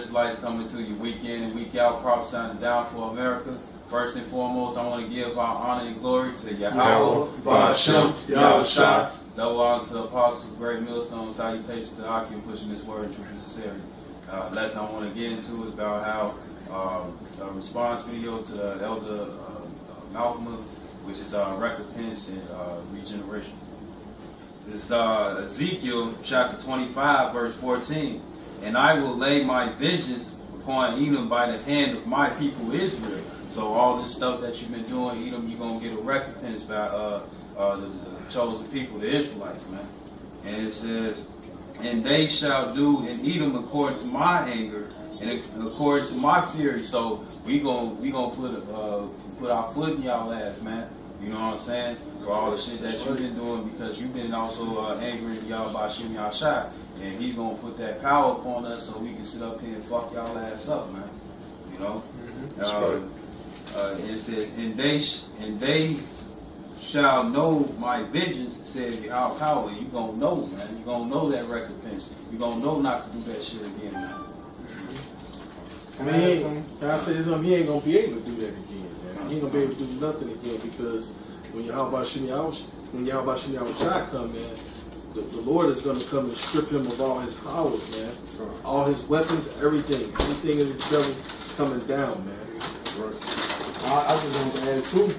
Israelites coming to you week in and week out, prophesying the downfall of America. First and foremost, I want to give our honor and glory to Yasharahla, Yasharahla. Double honor to the apostles, great millstone, salutations to Aki pushing this word in truth and sincerity. Lesson I want to get into is about how a response video to the Elder Malcolm, which is Recompense and Regeneration. This is Ezekiel chapter 25, verse 14. And I will lay my vengeance upon Edom by the hand of my people Israel. So all this stuff that you've been doing, Edom, you're going to get a recompense by the chosen people, the Israelites, man. And it says, and they shall do in Edom according to my anger and according to my fury. So we gonna put our foot in y'all ass, man. You know what I'm saying? For all the shit that you've been doing, because you've been also angry at y'all by shooting y'all shot. And he's gonna put that power upon us so we can sit up here and fuck y'all ass up, man. You know? That's right. It says, and they shall know my vengeance, says Yahweh power. You gonna know, man. You gonna know that recompense. You gonna know not to do that shit again, man. I mean, I say something, he ain't gonna be able to do that again, man. He ain't gonna be able to do nothing again, because when Yahweh Shai come, man, the Lord is gonna come and strip him of all his powers, man. All his weapons, everything in his devil is coming down, man. I just want to add too,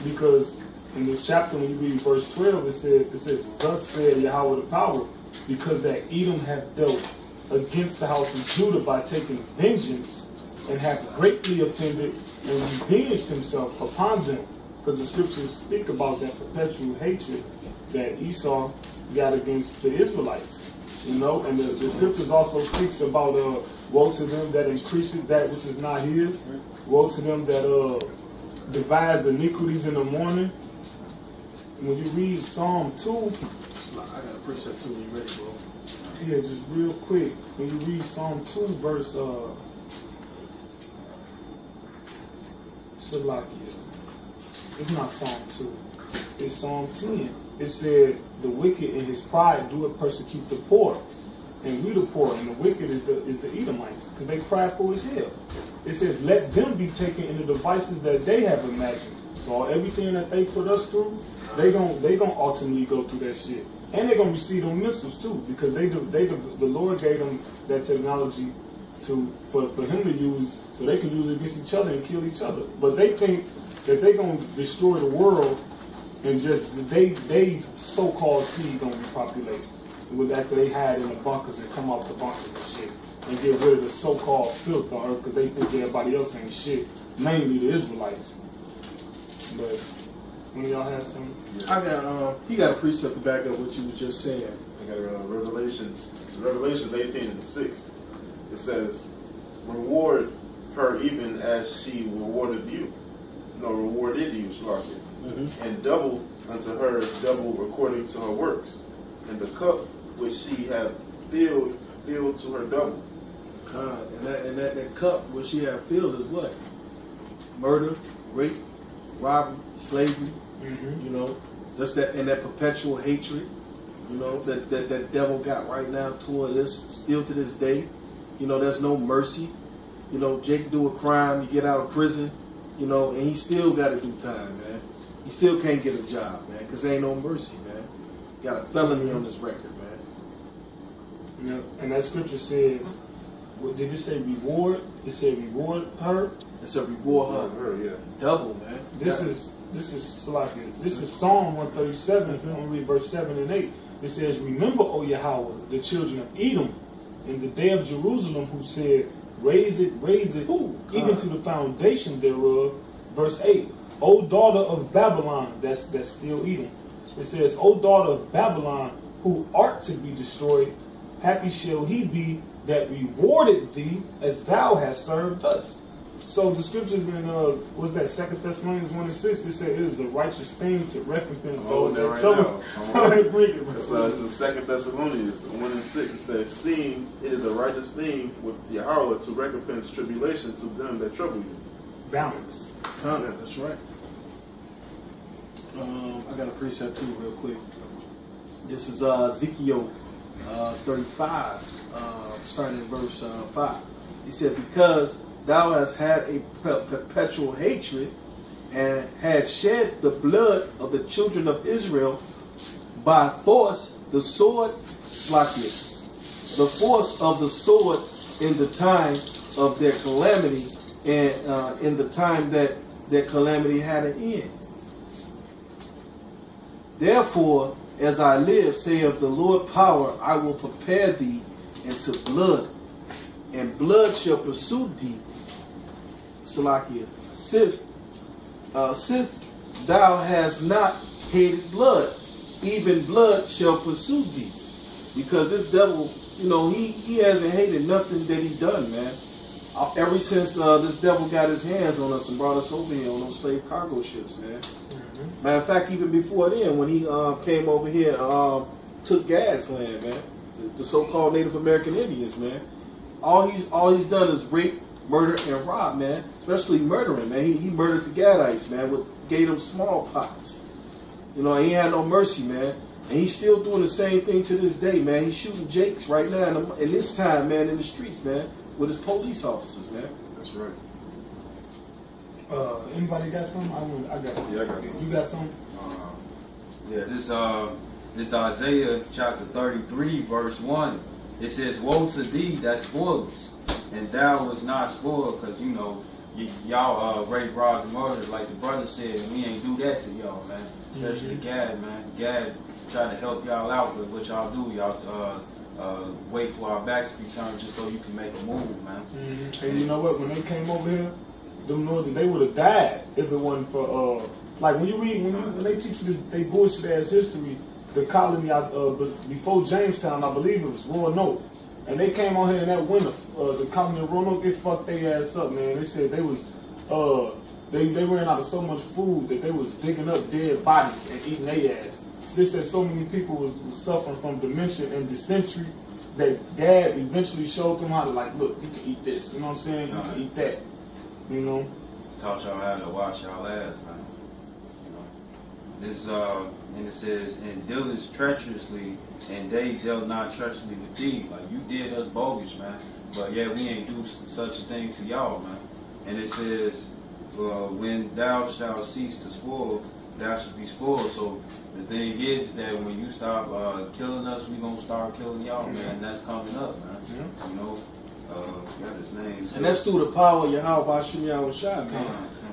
because in this chapter, when you read verse 12, it says, thus said Yahweh the power, because that Edom hath dealt against the house of Judah by taking vengeance, and hath greatly offended and revenged himself upon them. Because the scriptures speak about that perpetual hatred that Esau got against the Israelites. You know, and the scriptures also speaks about woe to them that increases that which is not his. Woe to them that devise iniquities in the morning. When you read Psalm 2, I got a precept too when you ready, bro. yeah, just real quick. When you read Psalm 2, verse Shalakia. It's not Psalm 2. It's Psalm 10. It said, the wicked in his pride doeth persecute the poor. And we the poor, and the wicked is the Edomites, because they prideful as hell. It says, let them be taken in the devices that they have imagined. So everything that they put us through, they gonna ultimately go through that shit. And they're gonna receive them missiles too, because the Lord gave them that technology for him to use, so they can use it against each other and kill each other. But they think that they're gonna destroy the world, and just they so-called seed gonna be populated. With after they hide in the bunkers and come out the bunkers and shit, and get rid of the so-called filth on earth, because they think everybody else ain't shit, mainly the Israelites. But when y'all have some, I got he got a precept to back up what you was just saying. I got Revelations 18:6. It says, reward her even as she rewarded you. No, rewarded you, Shalakia. And double unto her, double according to her works. And the cup which she have filled to her double. God, and that cup which she have filled is what? Murder, rape, robbery, slavery. You know, that's that, and that perpetual hatred. You know, that devil got right now toward us, still to this day. You know, there's no mercy. You know, Jake do a crime, you get out of prison. You know, and he still got to do time, man. He still can't get a job, man, because there ain't no mercy, man. Got a felony on this record, man. Yeah, and that scripture said, what did it say? Reward? It said reward her. It said reward her. Yeah. Double, man. This is Salakia. This is Psalm 137. I'm gonna read verse 7 and 8. It says, remember, O Yahweh, the children of Edom, in the day of Jerusalem, who said, raise it, even to the foundation thereof. Verse 8. O daughter of Babylon, that's still Edom. It says, O daughter of Babylon, who art to be destroyed, happy shall he be that rewarded thee as thou hast served us. So the scriptures in what's that, 2 Thessalonians 1:6, it said it is a righteous thing to recompense those that trouble. It's the 2 Thessalonians 1:6. It says, seeing it is a righteous thing with Yahweh to recompense tribulation to them that trouble you. Balance. That's right. I got a precept too, real quick. This is Ezekiel 35, starting in verse 5. He said, because thou hast had a perpetual hatred and had shed the blood of the children of Israel by force, the sword, the force of the sword in the time of their calamity, and in the time that their calamity had an end. Therefore, as I live, saith the Lord power, I will prepare thee into blood, and blood shall pursue thee. Salakia, sith thou hast not hated blood, even blood shall pursue thee. Because this devil, you know, he hasn't hated nothing that he done, man. Ever since this devil got his hands on us and brought us over here on those slave cargo ships, man. Matter of fact, even before then, when he came over here, took Gad's land, man, the so-called Native American Indians, man. All he's done is rape, murder, and rob, man. Especially murdering, man. He murdered the Gadites, man. Gave them smallpox. You know, he had no mercy, man. And he's still doing the same thing to this day, man. He's shooting Jakes right now, in this time, man, in the streets, man, with his police officers, man. That's right. Anybody got some? I got some. Yeah, I got some. You got some? This Isaiah chapter 33 verse 1. It says, "Woe to thee that spoilest, and thou was not spoiled," because you know y'all rape, rob, and murder, like the brother said, and we ain't do that to y'all, man. Especially Gad, man. Gad trying to help y'all out, but what y'all do, y'all wait for our backs to be turned just so you can make a move, man. And you know what? When they came over here, them Northern, they would have died if it wasn't for like when you read when they teach you this they bullshit ass history. The colony, but before Jamestown, I believe it was Roanoke, and they came on here in that winter. The colony of Roanoke, they fucked their ass up, man. They said they was they ran out of so much food that they was digging up dead bodies and eating their ass. They said so many people was suffering from dementia and dysentery that Dad eventually showed them how to, like, look, you can eat this. You know what I'm saying? You can eat that. You know? Taught y'all how to wash y'all ass, man. You know? This and it says, "And dealest treacherously, and they dealt not treacherously with thee." Like, you did us bogus, man. But yeah, we ain't do such a thing to y'all, man. And it says, "When thou shalt cease to spoil, thou shalt be spoiled." So the thing is that when you stop killing us, we gonna start killing y'all, man. And that's coming up, man. You know, got his name. And that's through the power of Yahweh Hashem Yahushua, man.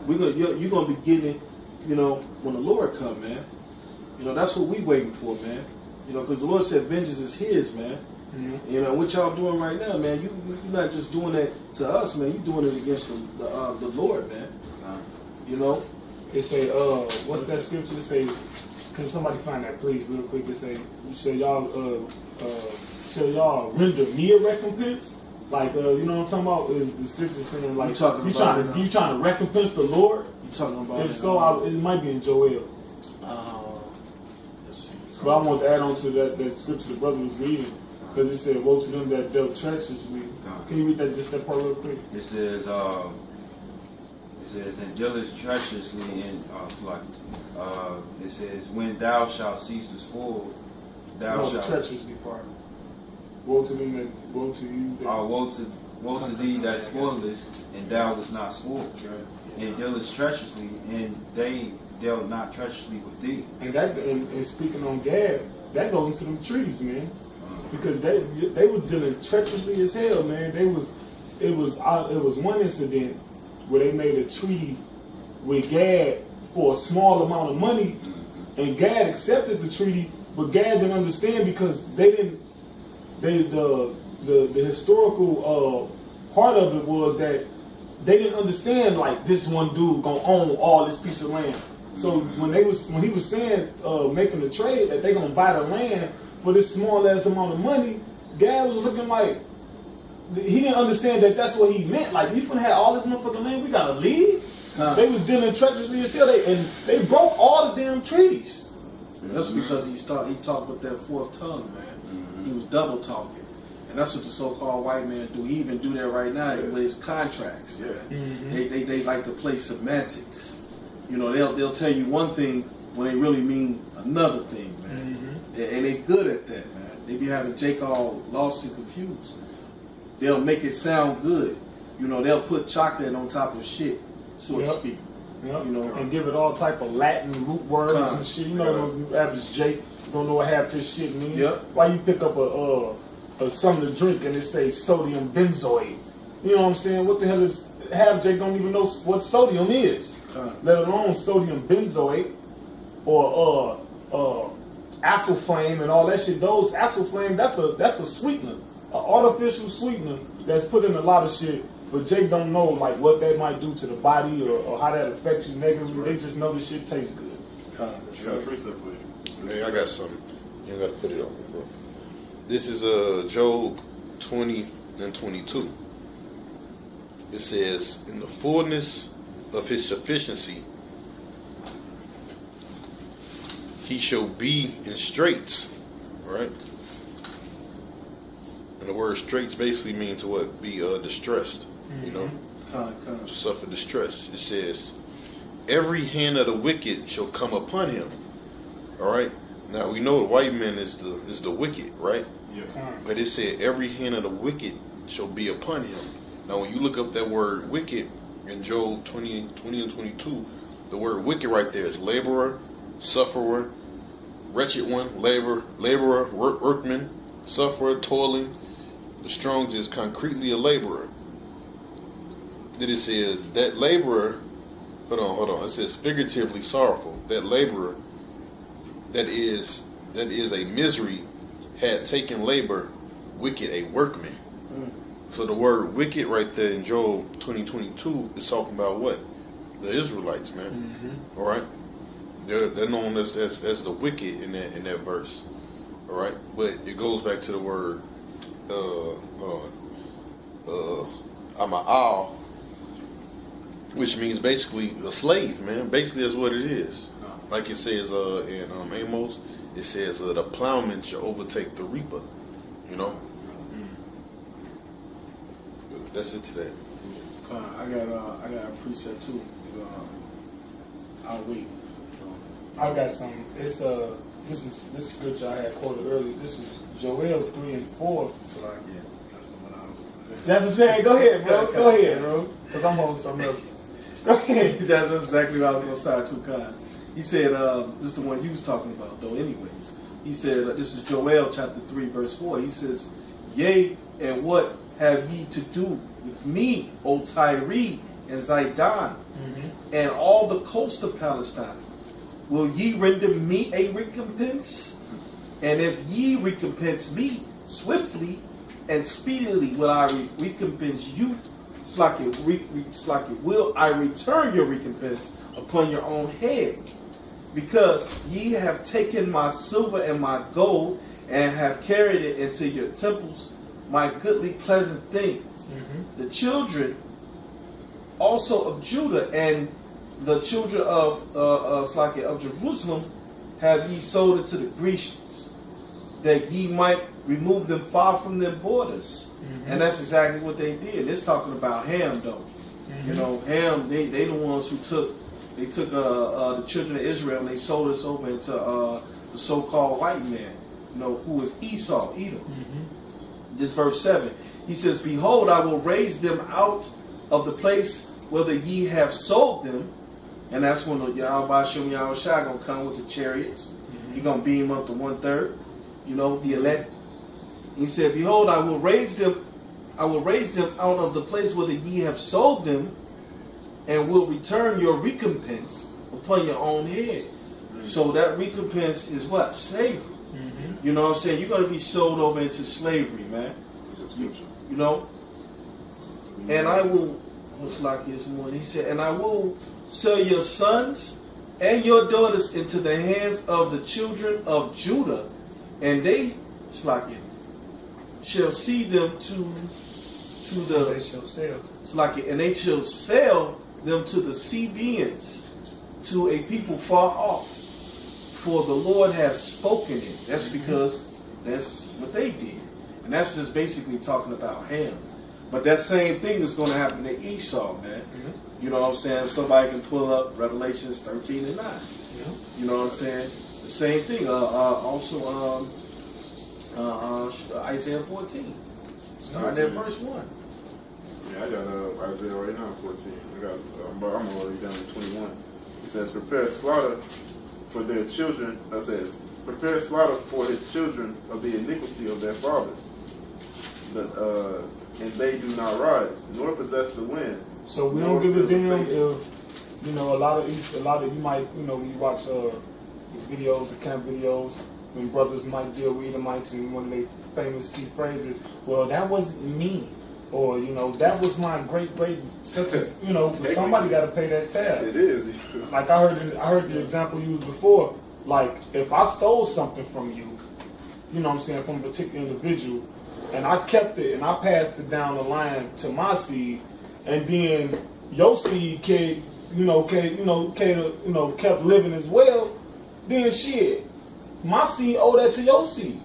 You're gonna be getting, you know, when the Lord come, man. You know, that's what we waiting for, man. You know, because the Lord said vengeance is His, man. You know, what y'all doing right now, man, you're not just doing that to us, man. You're doing it against the Lord, man. You know? It say, what's that scripture? It say, can somebody find that, please, real quick? It say, shall y'all render me a recompense? Like, you know what I'm talking about? Is the scripture saying, like, you trying to recompense the Lord? You talking about? If so, it might be in Joel. Let's see. But I want to add on to that scripture the brother was reading, because it said, "Woe to them that dealt treacherously." Can you read that part real quick? It says, "And dealest treacherously in it says, when thou shalt cease to spoil, thou shalt." The treacherously part. Woe to them that, woe to you that. Woe to thee that spoilest, and thou was not spoiled. And dealest treacherously, and they dealt not treacherously with thee. And speaking on Gad, that goes into them treaties, man. Because they was dealing treacherously as hell, man. It was one incident where they made a treaty with Gad for a small amount of money, and Gad accepted the treaty, but Gad didn't understand because the historical part of it was that they didn't understand, like, this one dude gonna own all this piece of land. So when he was saying making the trade that they gonna buy the land for this small ass amount of money, Gad was looking like he didn't understand that that's what he meant. Like, we finna have all this motherfucking land, we gotta leave. They was dealing treacherously as hell, and they broke all the damn treaties. That's because he talked with that fourth tongue, man. He was double talking. And that's what the so-called white man do. He even do that right now with his contracts. They like to play semantics. You know, they'll tell you one thing when they really mean another thing, man. And they good at that, man. They be having Jake all lost and confused. They'll make it sound good, You know, they'll put chocolate on top of shit, so to speak. Yep. You know, and give it all type of Latin root words and shit. You know, the average Jake don't know what half this shit means. Yep. Why you pick up a something to drink and it say sodium benzoate? You know what I'm saying? What the hell is half Jake don't even know what sodium is, let alone sodium benzoate or acylflame and all that shit. Those acylflame, that's a sweetener, an artificial sweetener that's put in a lot of shit. But Jake don't know like what that might do to the body or how that affects you negatively. They just know the shit tastes good. You got a precept for you. Hey, I got something. You gotta put it on me, bro. This is Job 20 and 22. It says, in the fullness of his sufficiency, he shall be in straits, right? And the word straits basically means what? Be distressed, you know? To suffer distress. It says, every hand of the wicked shall come upon him. All right? Now we know the white man is the wicked, right? Yeah. But it said every hand of the wicked shall be upon him. Now when you look up that word wicked in Job 20 and 22, the word wicked right there is laborer, sufferer, wretched one, laborer, workman, sufferer, toiling. The Strong's is concretely a laborer. Then it says that laborer, hold on. It says figuratively sorrowful. That laborer, that is a misery, had taken labor, wicked a workman. So the word wicked right there in Job 20:22 is talking about what? The Israelites, man. All right, they're known as the wicked in that verse. All right, but it goes back to the word Ama'al, which means basically a slave, man. Basically, that's what it is. Like it says in Amos, it says the plowman shall overtake the reaper. You know. That's it today. I got a precept too. I'll wait. I got some. It's this scripture I had quoted earlier. This is Joel 3 and 4. So that's the one I was. That's his name. Go ahead, bro. Go ahead, bro. Because I'm on something else. Go ahead. That's exactly what I was going to start too, Khan. He said, this is the one you was talking about, though, anyways. He said, this is Joel chapter 3, verse 4. He says, yea, and what have ye to do with me, O Tyre and Zidon, and all the coast of Palestine? Will ye render me a recompense? And if ye recompense me swiftly and speedily, will I recompense you? It's like it will I return your recompense upon your own head, because ye have taken my silver and my gold and have carried it into your temples, my goodly pleasant things. The children also of Judah and the children of Jerusalem have ye sold it to the Grecians, that ye might remove them far from their borders. And that's exactly what they did. It's talking about Ham, though. You know, Ham, they the ones who took the children of Israel and they sold us over into the so-called white man, you know, who was Esau, Edom. This verse 7. He says, behold, I will raise them out of the place whither ye have sold them. And that's when the Yasharahla gonna come with the chariots. He gonna beam up to 1/3, you know, the elect. He said, behold, I will raise them out of the place whither ye have sold them, and will return your recompense upon your own head. So that recompense is what? Slavery. You know what I'm saying? You're going to be sold over into slavery, man. You know? And I will, he said, and I will sell your sons and your daughters into the hands of the children of Judah, and they, shall see them to the, They shall sell. and they shall sell them to the Sabeans, to a people far off. For the Lord hath spoken it. That's because that's what they did. And that's just basically talking about Ham. But that same thing is going to happen to Esau, man. You know what I'm saying? Somebody can pull up Revelations 13 and 9. You know what I'm saying? The same thing. Also, Isaiah 14. Starting at verse 1. Yeah, I got Isaiah right now, 14. I'm already down to 21. It says, prepare slaughter for their children. That says, prepare slaughter for his children of the iniquity of their fathers. And they do not rise, nor possess the land. So we don't give a damn if, you know, a lot of you might, you know, when you watch these videos, the camp videos, when brothers might deal with Edomites and one of their famous key phrases, well, that wasn't me. Or, you know, that was my great such as, you know, somebody got to pay that tab. It is. Like I heard the example used before. Like if I stole something from you, you know what I'm saying, from a particular individual, and I kept it and I passed it down the line to my seed, and then your seed kept living as well, then shit, my seed owe that to your seed.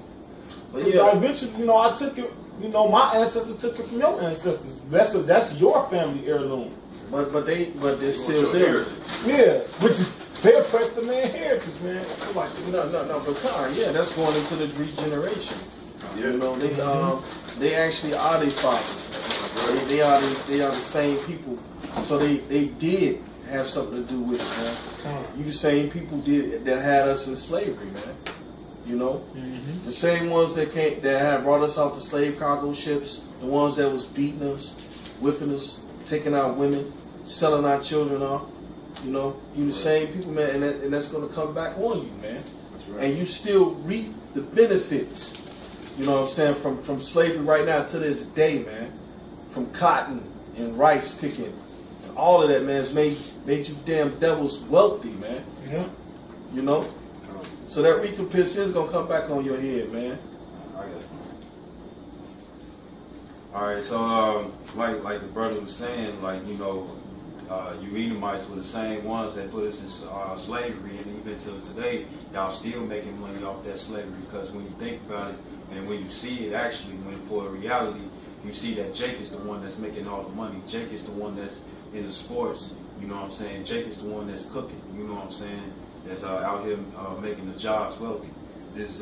But yeah, eventually, you know, I took it. You know, my ancestors took it from your ancestors. That's your family heirloom. But they're still there. Yeah, which is they oppressed the man heritage, man. So like, no. But yeah, that's going into the regeneration. Yeah. You know, they actually are their fathers. They are the same people. So they did have something to do with it, man. You the same people that had us in slavery, man. You know, the same ones that had brought us out the slave cargo ships, the ones that was beating us, whipping us, taking our women, selling our children off. You know, you the same people, man, and that's going to come back on you, man. That's right. And you still reap the benefits. You know what I'm saying, from slavery right now to this day, man. From cotton and rice picking, and all of that, man, has made you damn devils wealthy, man. Yeah. You know. So that recompense is gonna come back on your head, man. Alright, so like the brother was saying, like, you know, you Edomites were the same ones that put us in slavery, and even till today, y'all still making money off that slavery, because when you think about it, and when you see it actually, when for reality, you see that Jake is the one that's making all the money. Jake is the one that's in the sports, you know what I'm saying? Jake is the one that's cooking, you know what I'm saying? That's out here making the jobs wealthy. This is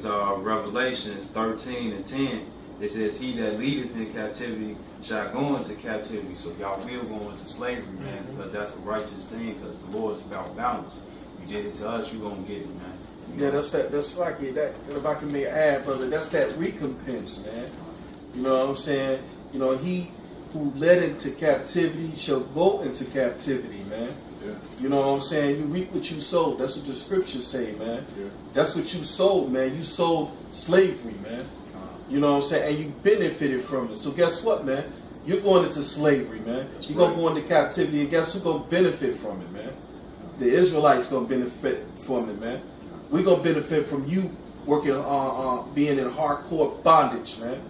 Revelations 13:10. It says, "He that leadeth in captivity shall go into captivity." So y'all will go into slavery, man, because that's a righteous thing. Because the Lord is about balance. You did it to us, you gonna get it, man. Yeah, that's like that. If I can make an add, brother, that's that recompense, man. You know what I'm saying? You know, he who led into captivity shall go into captivity, man. Yeah. You know what I'm saying? You reap what you sowed. That's what the scriptures say, man. Yeah. That's what you sold, man. You sold slavery, man. You know what I'm saying? And you benefited from it. So guess what, man? You're going into slavery, man. You're going to go into captivity, and guess who's going to benefit from it, man? The Israelites going to benefit from it, man. We're going to benefit from you working being in hardcore bondage, man.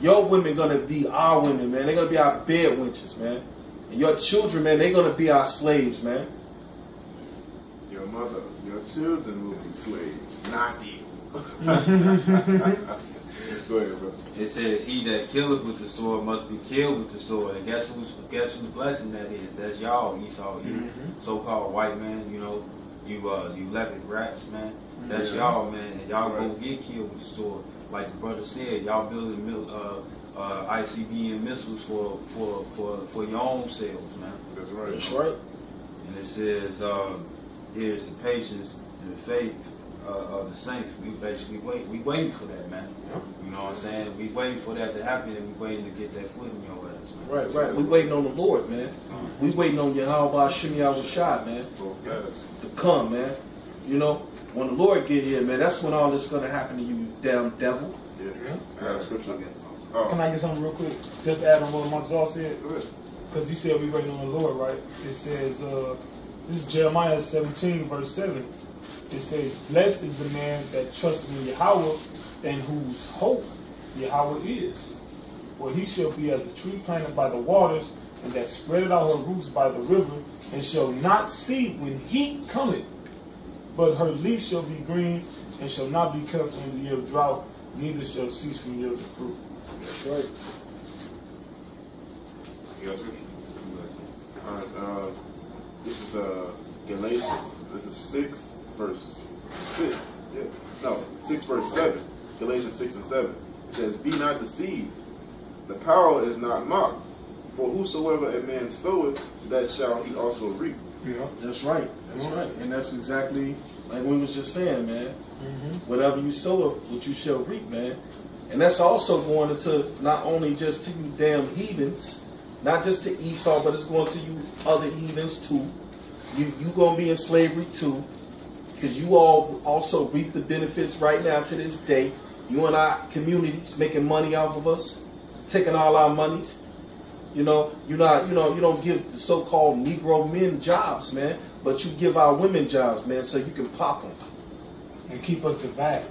Your women going to be our women, man. They're going to be our bed wenches, man. And your children, man, they're going to be our slaves, man. Your mother, your children will be slaves, not you. It says, "He that killeth with the sword must be killed with the sword." And guess whose blessing that is? That's y'all, Esau, so-called white man. You know, you leopard rats, man. That's y'all, man. And y'all gonna get killed with the sword. Like the brother said, y'all building ICBM missiles for your own selves, man. That's right. That's right. And it says, "Here's the patience and the faith of the saints." We basically waiting for that, man. You know what I'm saying? We waiting for that to happen, and we waiting to get that foot in your ass, man. Right. We waiting on the Lord, man. We waiting on Yahweh Shah, man. To come, man. You know, when the Lord get here, man, that's when all this is gonna happen to you, you damn devil. Yeah. Scripture again. Can I get something real quick? Just add on what Montezal said. Because he said we waiting on the Lord, right? It says, this is Jeremiah 17, verse 7. It says, "Blessed is the man that trusts in Yahweh, and whose hope Yahweh is. For he shall be as a tree planted by the waters, and that spreadeth out her roots by the river, and shall not see when heat cometh. But her leaf shall be green, and shall not be cut from the year of drought, neither shall cease from yield of fruit." That's right. This is Galatians. This is 6 verse 6. Yeah. No, 6 verse 7. Galatians 6 and 7. It says, "Be not deceived. the power is not mocked. For whosoever a man soweth, that shall he also reap. Yeah. That's right. That's right. And that's exactly like we was just saying, man. Whatever you sow, what you shall reap, man. And that's also going into not only just to you damn heathens, not just to Esau, but it's going to you other heathens too. You gonna be in slavery too, because you all also reap the benefits right now to this day. You and our communities making money off of us, taking all our monies. You know, you don't give the so-called Negro men jobs, man, but you give our women jobs, man, so you can pop them And keep us divided.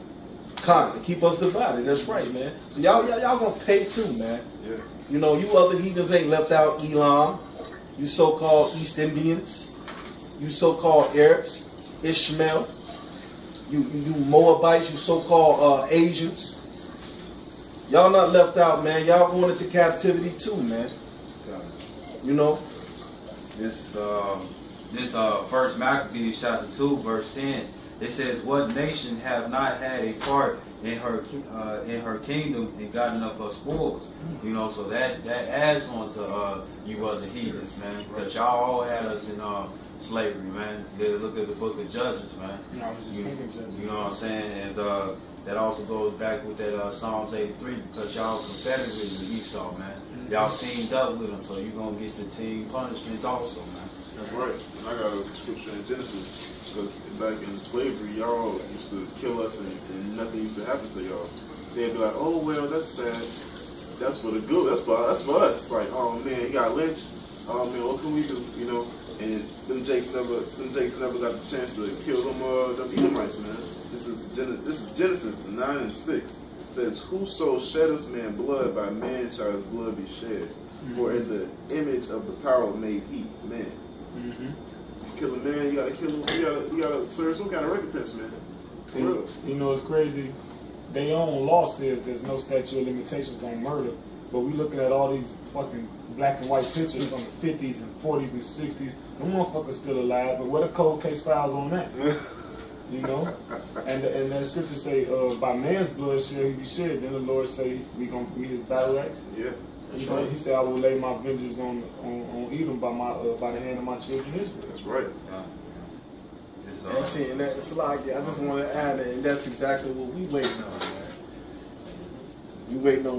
and keep us divided. That's right, man. So y'all gonna pay too, man. Yeah. You know, you other heathens ain't left out Elam. You so-called East Indians. You so-called Arabs, Ishmael. You Moabites. You so-called Asians. Y'all not left out, man. Y'all going into captivity too, man. You know. This First Maccabees chapter 2 verse 10, it says, "What nation have not had a part in her kingdom and gotten up her spoils?" You know, so that adds on to you other heathens, man, because y'all all had us in slavery, man. You gotta look at the book of Judges, man. You know what I'm saying? And that also goes back with that Psalms 83, because y'all confederated with Esau, man. Y'all teamed up with them, so you're gonna get the team punishment also, man. That's right. And I got a scripture in Genesis, because back in slavery, y'all used to kill us and nothing used to happen to y'all. They'd be like, "Oh well, that's sad. That's for the good. That's for us." Like, "Oh man, he got lynched. Oh man, what can we do?" You know. And them Jakes never got the chance to kill them Edomites, man. This is Genesis 9 and 6. It says, "Whoso sheddeth man blood, by man shall his blood be shed. For in the image of the power made he man." Kill a man, you gotta kill him. You gotta serve some kind of recompense, man. For real. You know, it's crazy. Their own law says there's no statute of limitations on murder, but we looking at all these fucking black and white pictures from the 50s and 40s and 60s. Them motherfuckers still alive, but what are cold case files on that? You know, and that scripture say, "By man's blood shall he be shed." Then the Lord say, "We gonna be his battle axe." Yeah. You know, he said, "I will lay my vengeance on Edom by the hand of my children Israel." That's right. And see, and that's like, I just want to add that, and that's exactly what we waiting on, man.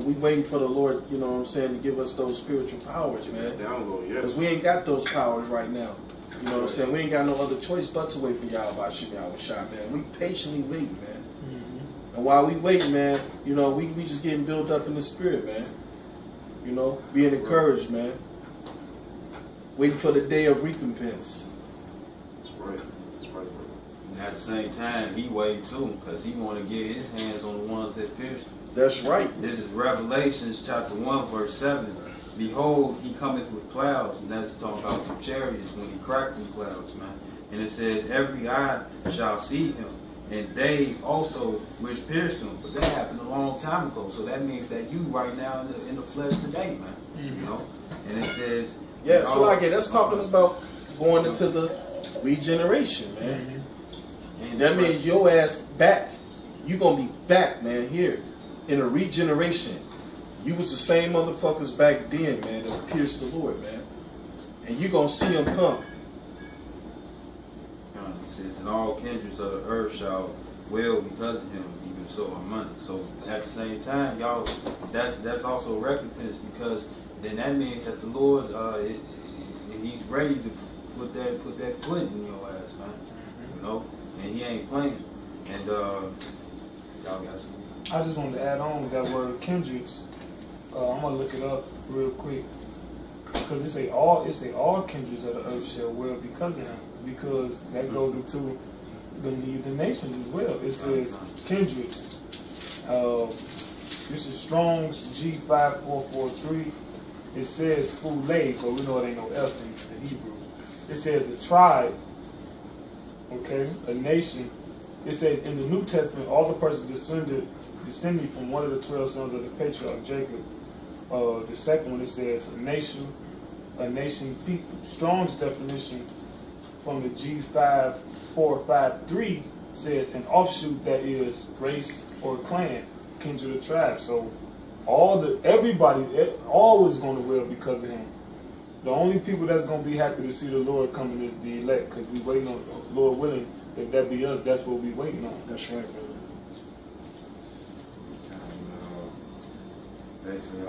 We waiting for the Lord, you know what I'm saying, to give us those spiritual powers, man. Download, yeah. Because we ain't got those powers right now. You know what I'm saying? We ain't got no other choice but to wait for Yasharahla, man. We patiently waiting, man. And while we waiting, man, you know, we just getting built up in the spirit, man. You know, being encouraged, man. Waiting for the day of recompense. That's right. And at the same time, he waiting too, because he want to get his hands on the ones that pierced him. That's right. This is Revelations chapter 1 verse 7. "Behold, he cometh with clouds," and that's talking about the chariots when he cracked them clouds, man. And it says, "Every eye shall see him, and they also which pierced him." But that happened a long time ago, so that means that you right now in the flesh today, man. You know. And it says, yeah. So like, that's talking about going into the regeneration, man. And that means your ass back. You gonna be back, man. Here in a regeneration. You was the same motherfuckers back then, man, that pierced the Lord, man. And you gonna see him come. It says, "And all kindreds of the earth shall wail because of him, even so our money." So at the same time, y'all, that's also recompense, because then that means that the Lord, he's ready to put that foot in your ass, man. You know, and he ain't playing. And y'all got some. I just wanted to add on with that word kindreds. I'm gonna look it up real quick, because it say all kindreds of the earth shall wail because of him, because that goes into the nations as well. It says kindreds. This is Strong's G5443. It says Fulay, but we know it ain't no F in the Hebrew. It says a tribe, okay, a nation. It says in the New Testament, all the persons descending from one of the 12 sons of the patriarch Jacob. The second one, it says a nation people. Strong's definition from the G5453 says an offshoot that is race or clan, kindred or tribe. So Everybody, always going to will because of him. The only people that's going to be happy to see the Lord coming is the elect, because we waiting on, Lord willing, if that be us, that's what we waiting on. That's right, brother. Basically,